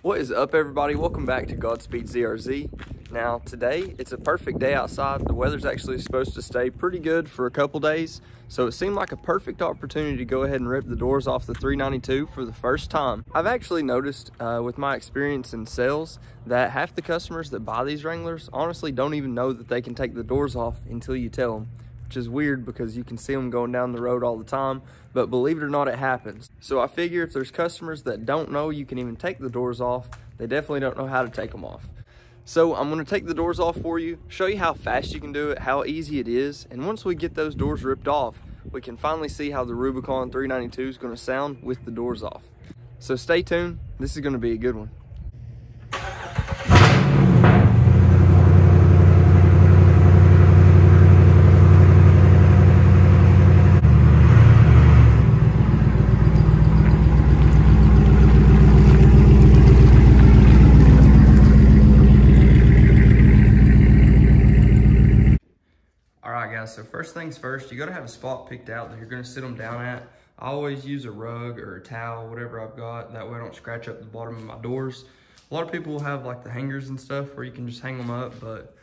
What is up, everybody? Welcome back to Godspeed ZRZ. Now today it's a perfect day outside. The weather's actually supposed to stay pretty good for a couple days, so it seemed like a perfect opportunity to go ahead and rip the doors off the 392 for the first time. I've actually noticed with my experience in sales that half the customers that buy these Wranglers honestly don't even know that they can take the doors off until you tell them, which is weird because you can see them going down the road all the time, but believe it or not, it happens. So I figure if there's customers that don't know you can even take the doors off, they definitely don't know how to take them off. So I'm gonna take the doors off for you, show you how fast you can do it, how easy it is, and once we get those doors ripped off, we can finally see how the Rubicon 392 is gonna sound with the doors off. So stay tuned, this is gonna be a good one. So first things first, you gotta have a spot picked out that you're gonna sit them down at. I always use a rug or a towel, whatever I've got. That way I don't scratch up the bottom of my doors. A lot of people will have like the hangers and stuff where you can just hang them up, but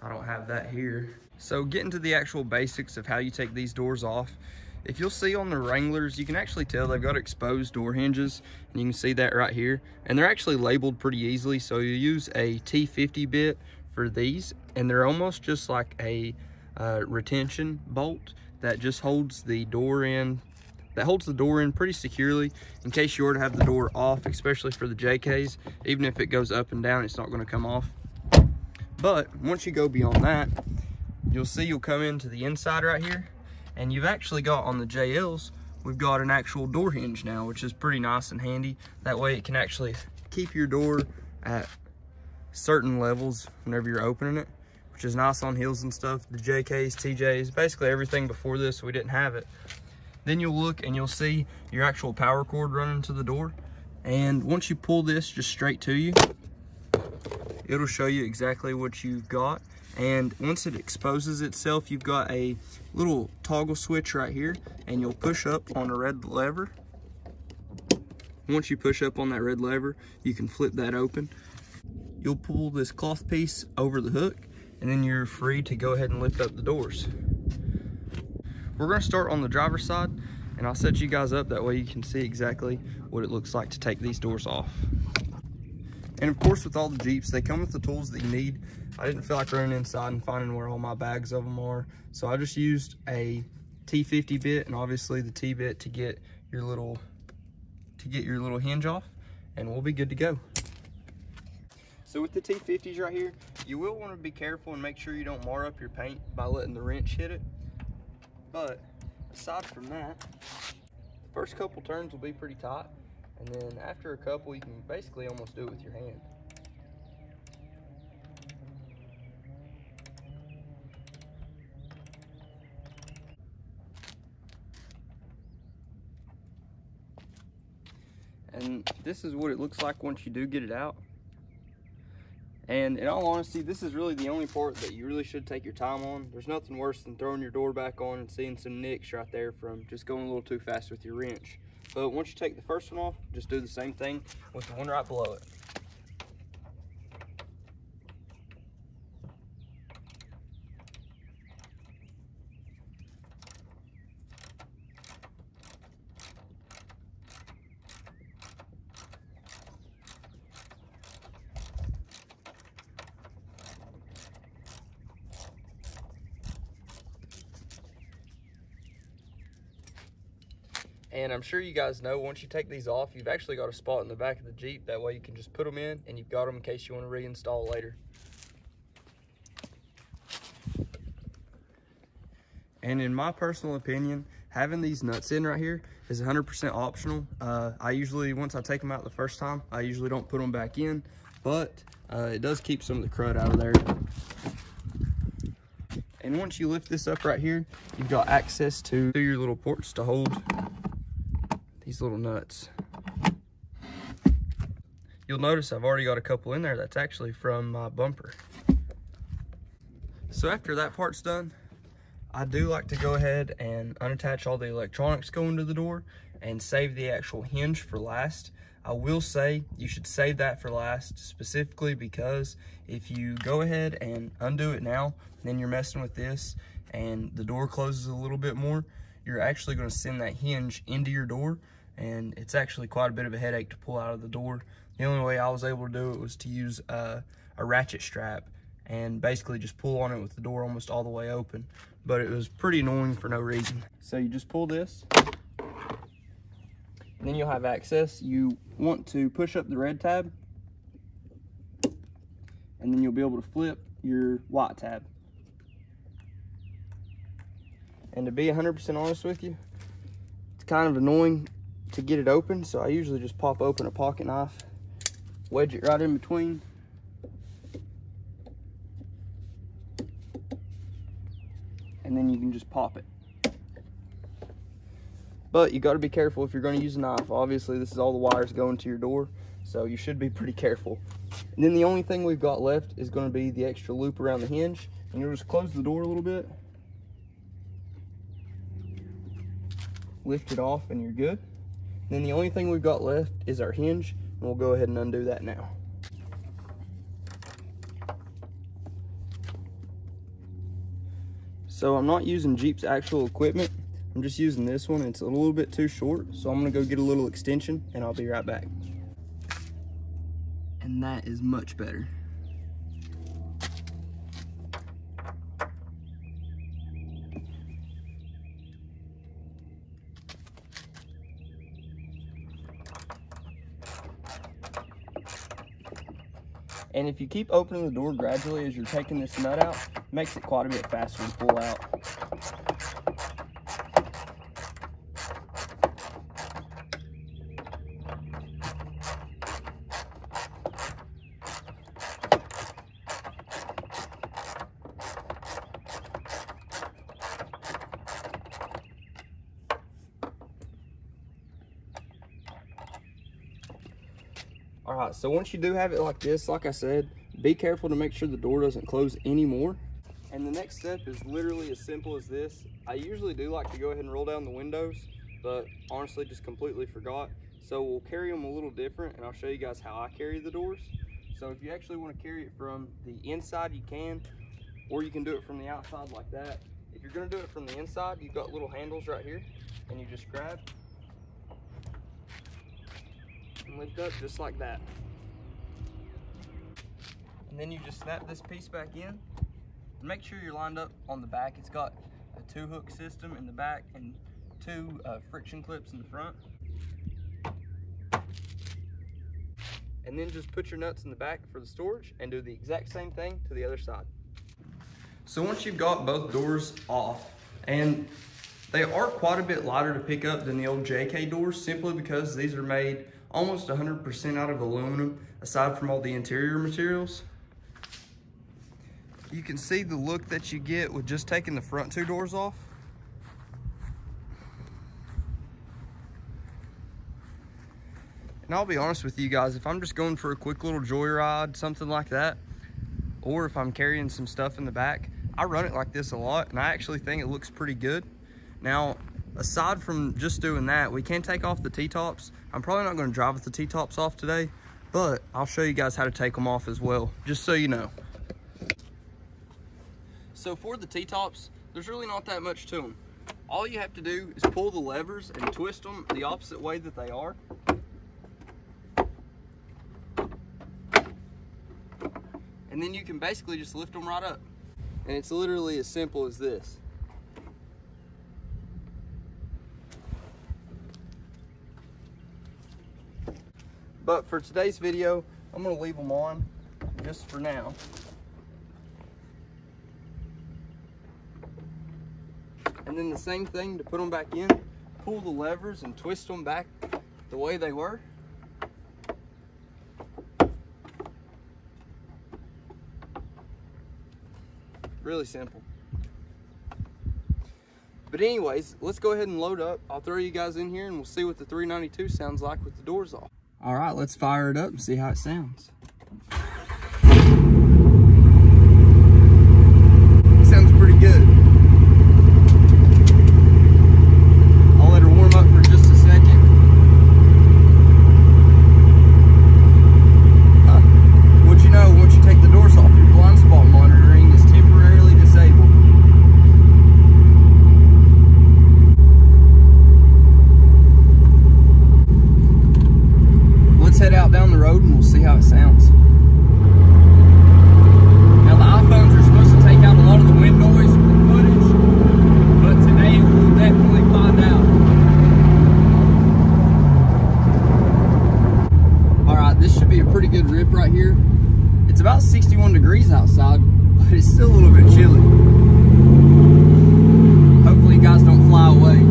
I don't have that here. So getting to the actual basics of how you take these doors off. If you'll see on the Wranglers, you can actually tell they've got exposed door hinges, and you can see that right here. And they're actually labeled pretty easily. So you use a T50 bit for these, and they're almost just like a retention bolt that just holds the door in, pretty securely in case you were to have the door off, especially for the JKs. Even if it goes up and down, it's not going to come off. But once you go beyond that, you'll see you'll come into the inside right here, and you've actually got on the JLs, we've got an actual door hinge now, which is pretty nice and handy. That way it can actually keep your door at certain levels whenever you're opening it, which is nice on hills and stuff. The JKs, TJs, basically everything before this, we didn't have it. Then you'll look and you'll see your actual power cord running to the door. And once you pull this just straight to you, it'll show you exactly what you've got. And once it exposes itself, you've got a little toggle switch right here, and you'll push up on a red lever. Once you push up on that red lever, you can flip that open. You'll pull this cloth piece over the hook, and then you're free to go ahead and lift up the doors. We're gonna start on the driver's side, and I'll set you guys up that way you can see exactly what it looks like to take these doors off. And of course, with all the Jeeps, they come with the tools that you need. I didn't feel like running inside and finding where all my bags of them are, so I just used a T50 bit and obviously the T bit to get your little hinge off, and we'll be good to go. So with the T50s right here, you will want to be careful and make sure you don't mar up your paint by letting the wrench hit it. But aside from that, the first couple turns will be pretty tight, and then after a couple, you can basically almost do it with your hand. And this is what it looks like once you do get it out. And in all honesty, this is really the only part that you really should take your time on. There's nothing worse than throwing your door back on and seeing some nicks right there from just going a little too fast with your wrench. But once you take the first one off, just do the same thing with the one right below it. And I'm sure you guys know, once you take these off, you've actually got a spot in the back of the Jeep. That way you can just put them in, and you've got them in case you want to reinstall later. And in my personal opinion, having these nuts in right here is 100% optional. I usually, once I take them out the first time, I usually don't put them back in, but it does keep some of the crud out of there. And once you lift this up right here, you've got access to your little ports to hold these little nuts. You'll notice I've already got a couple in there. That's actually from my bumper. So after that part's done, I do like to go ahead and unattach all the electronics going to the door and save the actual hinge for last. I will say you should save that for last, specifically because if you go ahead and undo it now, then you're messing with this and the door closes a little bit more, you're actually going to send that hinge into your door, and it's actually quite a bit of a headache to pull out of the door. The only way I was able to do it was to use a ratchet strap and basically just pull on it with the door almost all the way open. But it was pretty annoying for no reason. So you just pull this, and then you'll have access. You want to push up the red tab, and then you'll be able to flip your white tab. And to be 100% honest with you, it's kind of annoying to get it open, so I usually just pop open a pocket knife, wedge it right in between, and then you can just pop it. But you got to be careful if you're going to use a knife. Obviously, this is all the wires going to your door, so you should be pretty careful. And then the only thing we've got left is going to be the extra loop around the hinge, and you'll just close the door a little bit, lift it off, and you're good. And then the only thing we've got left is our hinge, and we'll go ahead and undo that now. So I'm not using Jeep's actual equipment, I'm just using this one. It's a little bit too short, so I'm gonna go get a little extension and I'll be right back. And that is much better. And if you keep opening the door gradually as you're taking this nut out, it makes it quite a bit faster to pull out. All right, so once you do have it like this, like I said, be careful to make sure the door doesn't close anymore. And the next step is literally as simple as this. I usually do like to go ahead and roll down the windows, but honestly just completely forgot. So we'll carry them a little different, and I'll show you guys how I carry the doors. So if you actually want to carry it from the inside, you can, or you can do it from the outside like that. If you're gonna do it from the inside, you've got little handles right here, and you just grab and lift up just like that. And then you just snap this piece back in, and make sure you're lined up on the back. It's got a 2-hook system in the back and 2 friction clips in the front. And then just put your nuts in the back for the storage and do the exact same thing to the other side. So once you've got both doors off, and they are quite a bit lighter to pick up than the old JK doors, simply because these are made almost 100% out of aluminum, aside from all the interior materials. You can see the look that you get with just taking the front 2 doors off. And I'll be honest with you guys, if I'm just going for a quick little joyride, something like that, or if I'm carrying some stuff in the back, I run it like this a lot, and I actually think it looks pretty good. Now, aside from just doing that, we can take off the T-tops. I'm probably not going to drive with the T-tops off today, but I'll show you guys how to take them off as well, just so you know. So for the T-tops, there's really not that much to them. All you have to do is pull the levers and twist them the opposite way that they are. And then you can basically just lift them right up. And it's literally as simple as this. But for today's video, I'm gonna leave them on just for now. And then the same thing to put them back in, pull the levers and twist them back the way they were. Really simple. But anyways, let's go ahead and load up. I'll throw you guys in here and we'll see what the 392 sounds like with the doors off. All right, let's fire it up and see how it sounds. It sounds pretty good. I'll let her warm up for just a second. how it sounds. Now the iPhones are supposed to take out a lot of the wind noise from the footage, but today we'll definitely find out. All right, this should be a pretty good rip right here. It's about 61 degrees outside, but it's still a little bit chilly. Hopefully you guys don't fly away.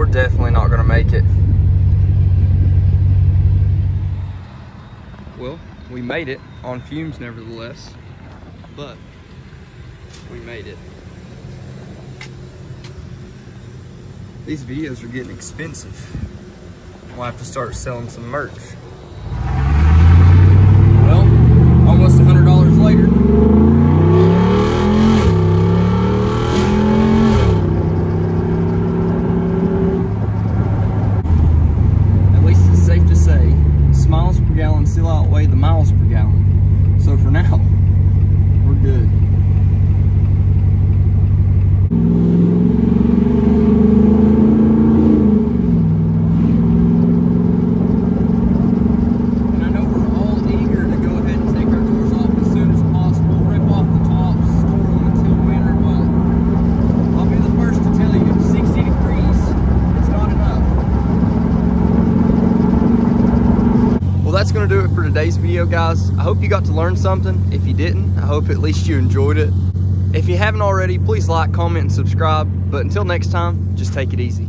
Definitely not gonna make it. Well, we made it on fumes nevertheless, but we made it. These videos are getting expensive. We'll have to start selling some merch. Well, almost $100 later. Miles per gallon still outweigh the miles per gallon. So for now, we're good. And I know we're all eager to go ahead and take our doors off as soon as possible, rip off the tops, store them until winter, but I'll be the first to tell you, 60 degrees is not enough. Well, that's going to do it for today's video, guys. I hope you got to learn something. If you didn't, I hope at least you enjoyed it. If you haven't already, please like, comment, and subscribe. But until next time, just take it easy.